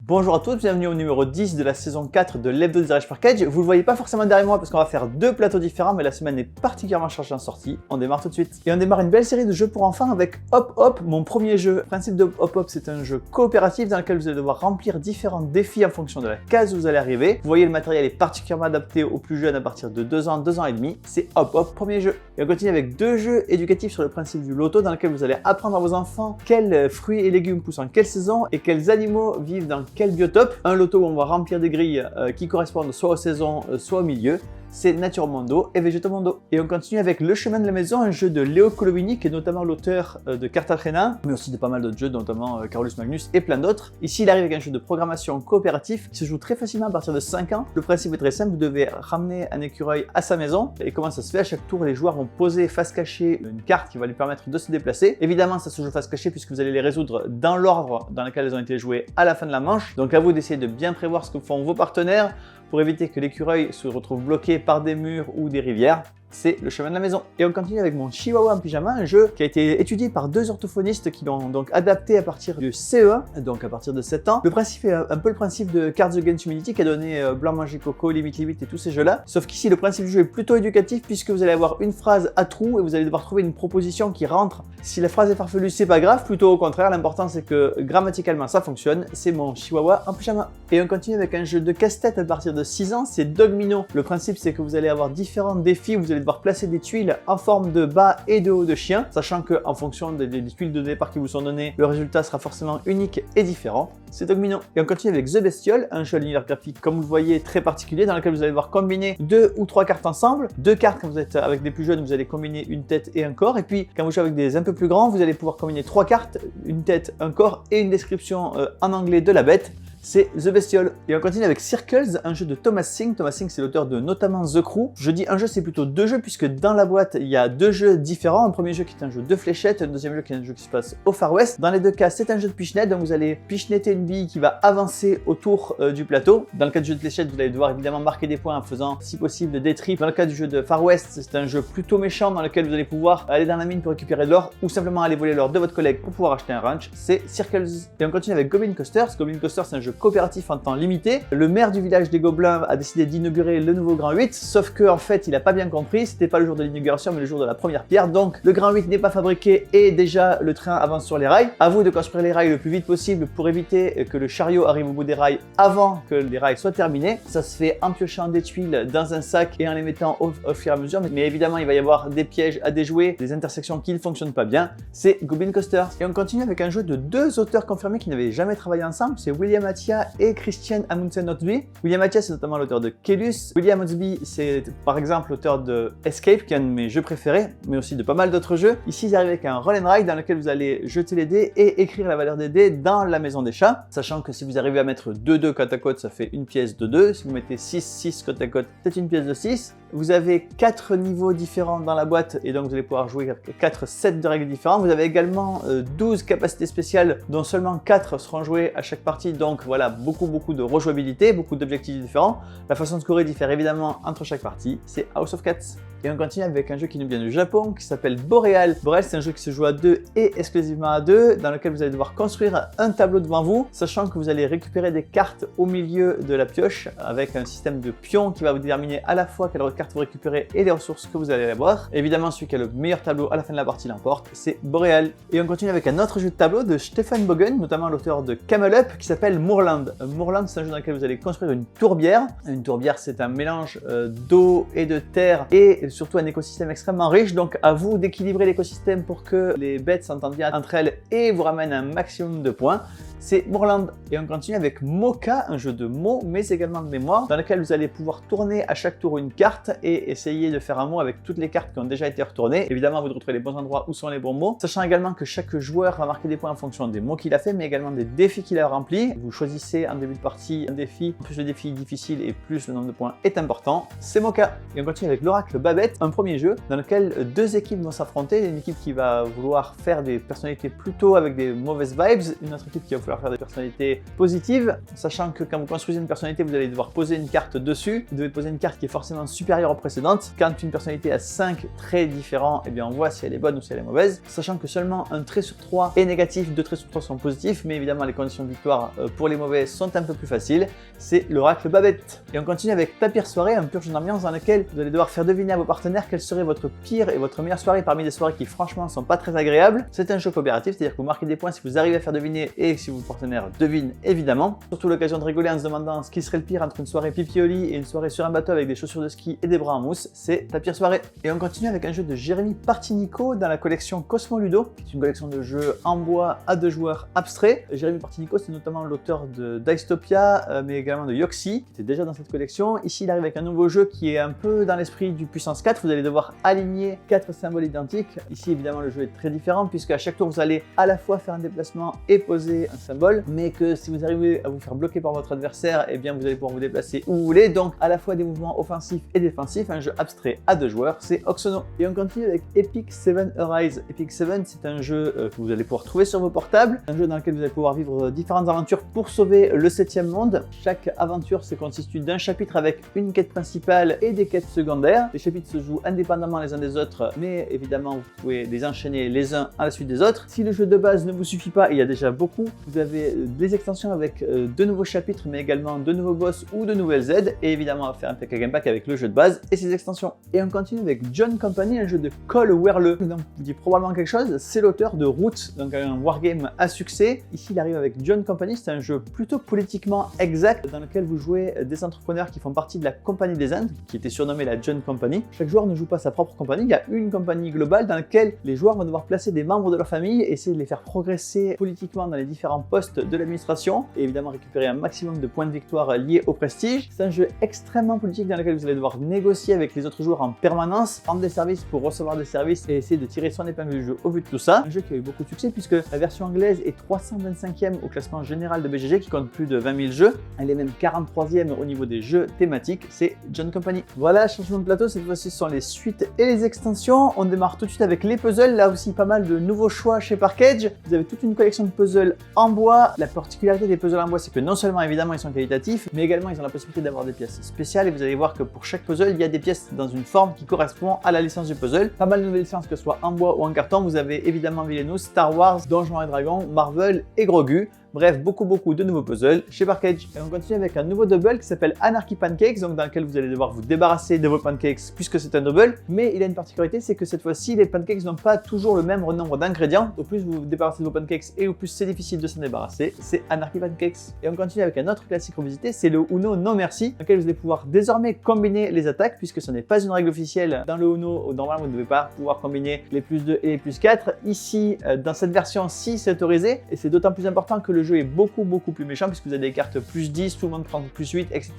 Bonjour à tous, bienvenue au numéro 10 de la saison 4 de l'Hebdo des Garage Cage. Vous le voyez pas forcément derrière moi parce qu'on va faire deux plateaux différents, mais la semaine est particulièrement chargée en sortie. On démarre tout de suite. Et on démarre une belle série de jeux pour enfants avec Hop Hop, mon premier jeu. Le principe de Hop Hop, c'est un jeu coopératif dans lequel vous allez devoir remplir différents défis en fonction de la case où vous allez arriver. Vous voyez, le matériel est particulièrement adapté aux plus jeunes à partir de 2 ans, 2 ans et demi. C'est Hop Hop, premier jeu. Et on continue avec deux jeux éducatifs sur le principe du loto dans lequel vous allez apprendre à vos enfants quels fruits et légumes poussent en quelle saison et quels animaux vivent dans quel biotope. Un loto où on va remplir des grilles qui correspondent soit aux saisons, soit au milieu. C'est Nature Mondo et Végéto Mondo. Et on continue avec Le Chemin de la Maison, un jeu de Léo Colovini, qui est notamment l'auteur de Cartagena, mais aussi de pas mal d'autres jeux, notamment Carolus Magnus et plein d'autres. Ici, il arrive avec un jeu de programmation coopératif qui se joue très facilement à partir de 5 ans. Le principe est très simple, vous devez ramener un écureuil à sa maison. Et comment ça se fait? À chaque tour, les joueurs vont poser face cachée une carte qui va lui permettre de se déplacer. Évidemment, ça se joue face cachée puisque vous allez les résoudre dans l'ordre dans lequel elles ont été jouées à la fin de la manche. Donc à vous d'essayer de bien prévoir ce que font vos partenaires pour éviter que l'écureuil se retrouve bloqué par des murs ou des rivières. C'est Le Chemin de la Maison. Et on continue avec Mon Chihuahua en pyjama, un jeu qui a été étudié par deux orthophonistes qui l'ont donc adapté à partir du CE1, donc à partir de 7 ans. Le principe est un peu le principe de Cards Against Humanity qui a donné Blanc Manger Coco, Limite Limite et tous ces jeux-là. Sauf qu'ici, le principe du jeu est plutôt éducatif puisque vous allez avoir une phrase à trous et vous allez devoir trouver une proposition qui rentre. Si la phrase est farfelue, c'est pas grave, plutôt au contraire, l'important c'est que grammaticalement ça fonctionne. C'est Mon Chihuahua en pyjama. Et on continue avec un jeu de casse-tête à partir de 6 ans, c'est Dogmino. Le principe c'est que vous allez avoir différents défis, vous allez devoir placer des tuiles en forme de bas et de haut de chien, sachant que en fonction des tuiles de départ qui vous sont données, le résultat sera forcément unique et différent. C'est Dogmino. Et on continue avec The Bestiole, un jeu à l'univers graphique, comme vous le voyez, très particulier, dans lequel vous allez devoir combiner 2 ou 3 cartes ensemble. 2 cartes quand vous êtes avec des plus jeunes, vous allez combiner une tête et un corps, et puis quand vous jouez avec des un peu plus grands, vous allez pouvoir combiner 3 cartes, une tête, un corps et une description en anglais de la bête. C'est The Bestiole. Et on continue avec Circles, un jeu de Thomas Singh. Thomas Singh, c'est l'auteur de notamment The Crew. Je dis un jeu, c'est plutôt 2 jeux, puisque dans la boîte, il y a 2 jeux différents. Un premier jeu qui est un jeu de fléchettes, un deuxième jeu qui est un jeu qui se passe au Far West. Dans les deux cas, c'est un jeu de pichenette, donc vous allez pichenetter une bille qui va avancer autour du plateau. Dans le cas du jeu de fléchettes, vous allez devoir évidemment marquer des points en faisant, si possible, des tripes. Dans le cas du jeu de Far West, c'est un jeu plutôt méchant dans lequel vous allez pouvoir aller dans la mine pour récupérer de l'or, ou simplement aller voler l'or de votre collègue pour pouvoir acheter un ranch. C'est Circles. Et on continue avec Goblin Coasters. Goblin Coasters, c'est un jeu coopératif en temps limité. Le maire du village des Gobelins a décidé d'inaugurer le nouveau Grand 8, sauf que en fait il a pas bien compris, c'était pas le jour de l'inauguration mais le jour de la première pierre, donc le Grand 8 n'est pas fabriqué et déjà le train avance sur les rails. À vous de construire les rails le plus vite possible pour éviter que le chariot arrive au bout des rails avant que les rails soient terminés. Ça se fait en piochant des tuiles dans un sac et en les mettant au fur et à mesure, mais évidemment il va y avoir des pièges à déjouer, des intersections qui ne fonctionnent pas bien. C'est Goblin Coaster. Et on continue avec un jeu de 2 auteurs confirmés qui n'avaient jamais travaillé ensemble, c'est William Attia et Christian Amundsen-Ottby. William Attia, c'est notamment l'auteur de Kelus. William Ottby, c'est par exemple l'auteur de Escape, qui est un de mes jeux préférés, mais aussi de pas mal d'autres jeux. Ici, ils arrivent avec un roll and ride dans lequel vous allez jeter les dés et écrire la valeur des dés dans la maison des chats, sachant que si vous arrivez à mettre 2 côte à côte, ça fait une pièce de 2. Si vous mettez 6 côte à côte, c'est une pièce de 6. Vous avez 4 niveaux différents dans la boîte et donc vous allez pouvoir jouer avec 4 sets de règles différents. Vous avez également 12 capacités spéciales dont seulement 4 seront jouées à chaque partie. Donc voilà, beaucoup de rejouabilité, beaucoup d'objectifs différents. La façon de scorer diffère évidemment entre chaque partie. C'est House of Cats. Et on continue avec un jeu qui nous vient du Japon qui s'appelle Boreal. Boreal, c'est un jeu qui se joue à 2 et exclusivement à 2, dans lequel vous allez devoir construire un tableau devant vous, sachant que vous allez récupérer des cartes au milieu de la pioche avec un système de pions qui va vous déterminer à la fois quelles cartes vous récupérez et les ressources que vous allez avoir. Évidemment, celui qui a le meilleur tableau à la fin de la partie l'emporte, c'est Boreal. Et on continue avec un autre jeu de tableau de Stefan Bogen, notamment l'auteur de Camel Up, qui s'appelle Moorland. Moorland, c'est un jeu dans lequel vous allez construire une tourbière. Une tourbière, c'est un mélange d'eau et de terre et surtout un écosystème extrêmement riche, donc à vous d'équilibrer l'écosystème pour que les bêtes s'entendent bien entre elles et vous ramènent un maximum de points. C'est Moorland. Et on continue avec Mocha, un jeu de mots, mais également de mémoire, dans lequel vous allez pouvoir tourner à chaque tour une carte et essayer de faire un mot avec toutes les cartes qui ont déjà été retournées. Évidemment, vous devez trouver les bons endroits où sont les bons mots, sachant également que chaque joueur va marquer des points en fonction des mots qu'il a fait, mais également des défis qu'il a remplis. Vous choisissez en début de partie un défi, plus le défi est difficile et plus le nombre de points est important. C'est Mocha. Et on continue avec l'Oracle Babette, un premier jeu dans lequel 2 équipes vont s'affronter. Une équipe qui va vouloir faire des personnalités plutôt avec des mauvaises vibes, une autre équipe qui va vouloir falloir faire des personnalités positives, sachant que quand vous construisez une personnalité, vous allez devoir poser une carte dessus. Vous devez poser une carte qui est forcément supérieure aux précédentes. Quand une personnalité a 5 traits différents, eh bien on voit si elle est bonne ou si elle est mauvaise, sachant que seulement un trait sur 3 est négatif, 2 traits sur 3 sont positifs, mais évidemment les conditions de victoire pour les mauvais sont un peu plus faciles. C'est l'oracle Babette. Et on continue avec ta pire soirée, un purge d'ambiance dans lequel vous allez devoir faire deviner à vos partenaires quelle serait votre pire et votre meilleure soirée parmi des soirées qui franchement sont pas très agréables. C'est un jeu coopératif, c'est-à-dire que vous marquez des points si vous arrivez à faire deviner et si vos partenaires devinent évidemment. Surtout l'occasion de rigoler en se demandant ce qui serait le pire entre une soirée pipi au lit et une soirée sur un bateau avec des chaussures de ski et des bras en mousse, c'est ta pire soirée. Et on continue avec un jeu de Jérémy Partinico dans la collection Cosmo Ludo, qui est une collection de jeux en bois à 2 joueurs abstraits. Jérémy Partinico, c'est notamment l'auteur de Dystopia, mais également de Yoxi, qui était déjà dans cette collection. Ici, il arrive avec un nouveau jeu qui est un peu dans l'esprit du Puissance 4. Vous allez devoir aligner 4 symboles identiques. Ici, évidemment, le jeu est très différent puisque à chaque tour, vous allez à la fois faire un déplacement et poser un symbole, mais que si vous arrivez à vous faire bloquer par votre adversaire, eh bien, vous allez pouvoir vous déplacer où vous voulez. Donc, à la fois des mouvements offensifs et défensifs, un jeu abstrait à 2 joueurs, c'est Oxono. Et on continue avec Epic 7 Arise. Epic 7, c'est un jeu que vous allez pouvoir trouver sur vos portables, un jeu dans lequel vous allez pouvoir vivre différentes aventures pour sauver le 7e monde. Chaque aventure se constitue d'un chapitre avec une quête principale et des quêtes secondaires. Les chapitres se jouent indépendamment les uns des autres, mais évidemment, vous pouvez les enchaîner les uns à la suite des autres. Si le jeu de base ne vous suffit pas, il y a déjà beaucoup. Vous avez des extensions avec de nouveaux chapitres, mais également de nouveaux boss ou de nouvelles aides. Et évidemment, on va faire un pack pack avec le jeu de base et ses extensions. Et on continue avec John Company, un jeu de Cole Wehrle. Donc, vous dit probablement quelque chose. C'est l'auteur de Root, donc un wargame à succès. Ici, il arrive avec John Company. C'est un jeu plutôt politiquement exact dans lequel vous jouez des entrepreneurs qui font partie de la Compagnie des Indes, qui était surnommée la John Company. Chaque joueur ne joue pas sa propre compagnie. Il y a une compagnie globale dans laquelle les joueurs vont devoir placer des membres de leur famille et essayer de les faire progresser politiquement dans les différents postes de l'administration et évidemment récupérer un maximum de points de victoire liés au prestige. C'est un jeu extrêmement politique dans lequel vous allez devoir négocier avec les autres joueurs en permanence, prendre des services pour recevoir des services et essayer de tirer son épingle du jeu au vu de tout ça. Un jeu qui a eu beaucoup de succès puisque la version anglaise est 325e au classement général de BGG qui compte plus de 20 000 jeux. Elle est même 43e au niveau des jeux thématiques, c'est John Company. Voilà, changement de plateau, cette fois-ci ce sont les suites et les extensions. On démarre tout de suite avec les puzzles, là aussi pas mal de nouveaux choix chez Parkage. Vous avez toute une collection de puzzles en bois. La particularité des puzzles en bois, c'est que non seulement évidemment ils sont qualitatifs, mais également ils ont la possibilité d'avoir des pièces spéciales et vous allez voir que pour chaque puzzle, il y a des pièces dans une forme qui correspond à la licence du puzzle. Pas mal de nouvelles licences, que ce soit en bois ou en carton. Vous avez évidemment Villainous, Star Wars, Donjons et Dragons, Marvel et Grogu. Bref, beaucoup de nouveaux puzzles chez Parkage. Et on continue avec un nouveau double qui s'appelle Anarchy Pancakes, donc dans lequel vous allez devoir vous débarrasser de vos pancakes puisque c'est un double. Mais il a une particularité, c'est que cette fois-ci, les pancakes n'ont pas toujours le même nombre d'ingrédients. Au plus vous vous débarrassez de vos pancakes et au plus c'est difficile de s'en débarrasser, c'est Anarchy Pancakes. Et on continue avec un autre classique revisité, c'est le Uno No Merci, dans lequel vous allez pouvoir désormais combiner les attaques puisque ce n'est pas une règle officielle. Dans le Uno, normalement, vous ne devez pas pouvoir combiner les plus 2 et les plus 4. Ici, dans cette version-ci, c'est autorisé et c'est d'autant plus important que le jeu est beaucoup plus méchant puisque vous avez des cartes plus 10, tout le monde prend plus 8, etc.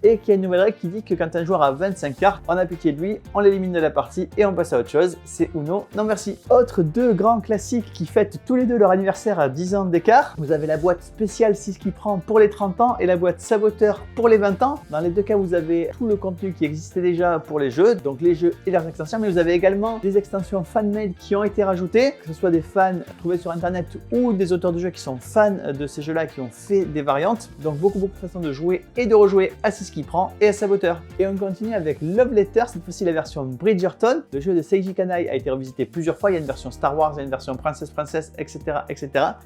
Et qu'il y a une nouvelle règle qui dit que quand un joueur a 25 cartes, on a pitié de lui, on l'élimine de la partie et on passe à autre chose. C'est Uno, non merci. Autre 2 grands classiques qui fêtent tous les 2 leur anniversaire à 10 ans d'écart. Vous avez la boîte spéciale 6 qui prend pour les 30 ans et la boîte saboteur pour les 20 ans. Dans les 2 cas, vous avez tout le contenu qui existait déjà pour les jeux, donc les jeux et leurs extensions, mais vous avez également des extensions fan-made qui ont été rajoutées, que ce soit des fans trouvés sur internet ou des auteurs de jeux qui sont fans de ces jeux-là qui ont fait des variantes. Donc beaucoup de façons de jouer et de rejouer à 6 qui prend et à Saboteur. Et on continue avec Love Letter, cette fois-ci la version Bridgerton. Le jeu de Seiji Kanai a été revisité plusieurs fois. Il y a une version Star Wars, il y a une version Princess, etc.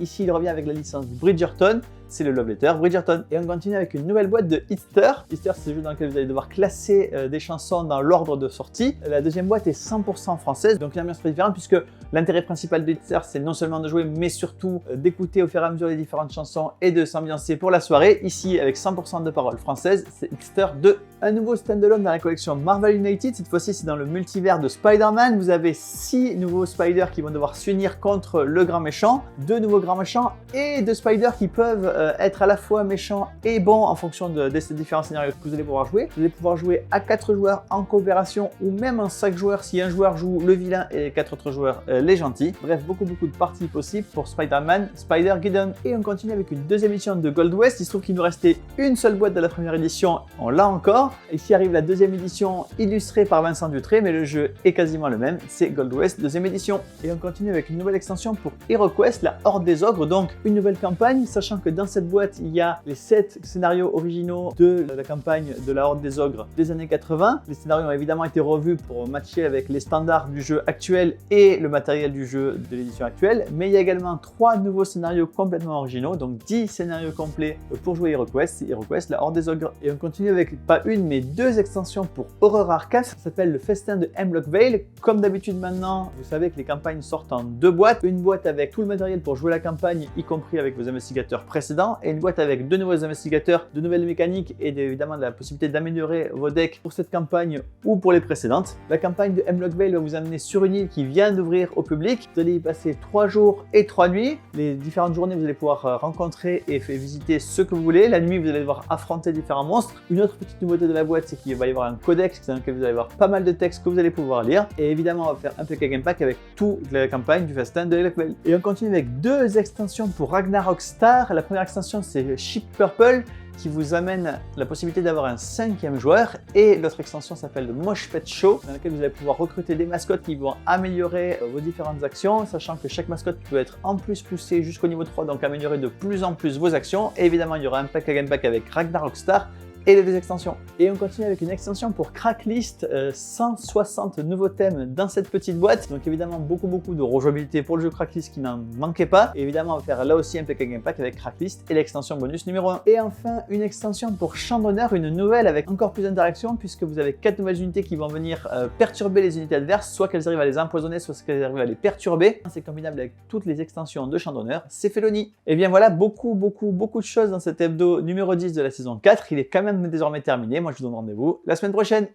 Ici, il revient avec la licence Bridgerton. C'est le Love Letter Bridgerton. Et on continue avec une nouvelle boîte de Hitster. Hitster, c'est le jeu dans lequel vous allez devoir classer des chansons dans l'ordre de sortie. La deuxième boîte est 100% française, donc l'ambiance est différente puisque l'intérêt principal de Hitster, c'est non seulement de jouer, mais surtout d'écouter au fur et à mesure les différentes chansons et de s'ambiancer pour la soirée. Ici, avec 100% de paroles françaises, c'est Hitster 2. Un nouveau standalone dans la collection Marvel United. Cette fois-ci, c'est dans le multivers de Spider-Man. Vous avez 6 nouveaux Spiders qui vont devoir s'unir contre le grand méchant, 2 nouveaux grands méchants et 2 Spiders qui peuvent être à la fois méchant et bon en fonction de ces différents scénarios que vous allez pouvoir jouer. Vous allez pouvoir jouer à 4 joueurs en coopération ou même en 5 joueurs si un joueur joue le vilain et 4 autres joueurs les gentils. Bref, beaucoup de parties possibles pour Spider-Man, Spider-Geddon. Et on continue avec une deuxième édition de Gold West. Il se trouve qu'il nous restait une seule boîte de la première édition, on l'a encore. Ici arrive la deuxième édition illustrée par Vincent Dutré, mais le jeu est quasiment le même, c'est Gold West, deuxième édition. Et on continue avec une nouvelle extension pour HeroQuest, la Horde des Ogres, donc une nouvelle campagne, sachant que dans cette boîte, il y a les 7 scénarios originaux de la campagne de la Horde des Ogres des années 80. Les scénarios ont évidemment été revus pour matcher avec les standards du jeu actuel et le matériel du jeu de l'édition actuelle, mais il y a également 3 nouveaux scénarios complètement originaux, donc 10 scénarios complets pour jouer HeroQuest, HeroQuest, la Horde des Ogres. Et on continue avec pas une, mais 2 extensions pour Horror Arcane, ça s'appelle le Festin de Hemlock Vale. Comme d'habitude maintenant, vous savez que les campagnes sortent en 2 boîtes, une boîte avec tout le matériel pour jouer la campagne, y compris avec vos investigateurs précédents, et une boîte avec 2 nouveaux investigateurs, de nouvelles mécaniques et évidemment de la possibilité d'améliorer vos decks pour cette campagne ou pour les précédentes. La campagne de Hemlock Vale va vous amener sur une île qui vient d'ouvrir au public. Vous allez y passer 3 jours et 3 nuits. Les différentes journées, vous allez pouvoir rencontrer et visiter ce que vous voulez. La nuit, vous allez devoir affronter différents monstres. Une autre petite nouveauté de la boîte, c'est qu'il va y avoir un codex dans lequel vous allez avoir pas mal de textes que vous allez pouvoir lire. Et évidemment, on va faire un pack game pack avec toute la campagne du Festin de Hemlock Vale. Et on continue avec 2 extensions pour Ragnarok Star. La première extension, c'est Ship Purple, qui vous amène la possibilité d'avoir un 5e joueur, et l'autre extension s'appelle le Mosh Pet Show, dans laquelle vous allez pouvoir recruter des mascottes qui vont améliorer vos différentes actions, sachant que chaque mascotte peut être en plus poussée jusqu'au niveau 3, donc améliorer de plus en plus vos actions. Et évidemment, il y aura un pack game pack avec Ragnarok Star et les 2 extensions. Et on continue avec une extension pour Cracklist, 160 nouveaux thèmes dans cette petite boîte. Donc évidemment beaucoup de rejouabilité pour le jeu Cracklist qui n'en manquait pas. Et évidemment on va faire là aussi un PK Game Pack avec Cracklist et l'extension bonus numéro 1. Et enfin une extension pour Champ d'honneur, une nouvelle avec encore plus d'interaction, puisque vous avez 4 nouvelles unités qui vont venir perturber les unités adverses, soit qu'elles arrivent à les empoisonner, soit qu'elles arrivent à les perturber. C'est combinable avec toutes les extensions de Champ d'honneur, c'est Felony. Et bien voilà, beaucoup de choses dans cet hebdo numéro 10 de la saison 4. Il est quand même désormais terminé. Moi, je vous donne rendez-vous la semaine prochaine.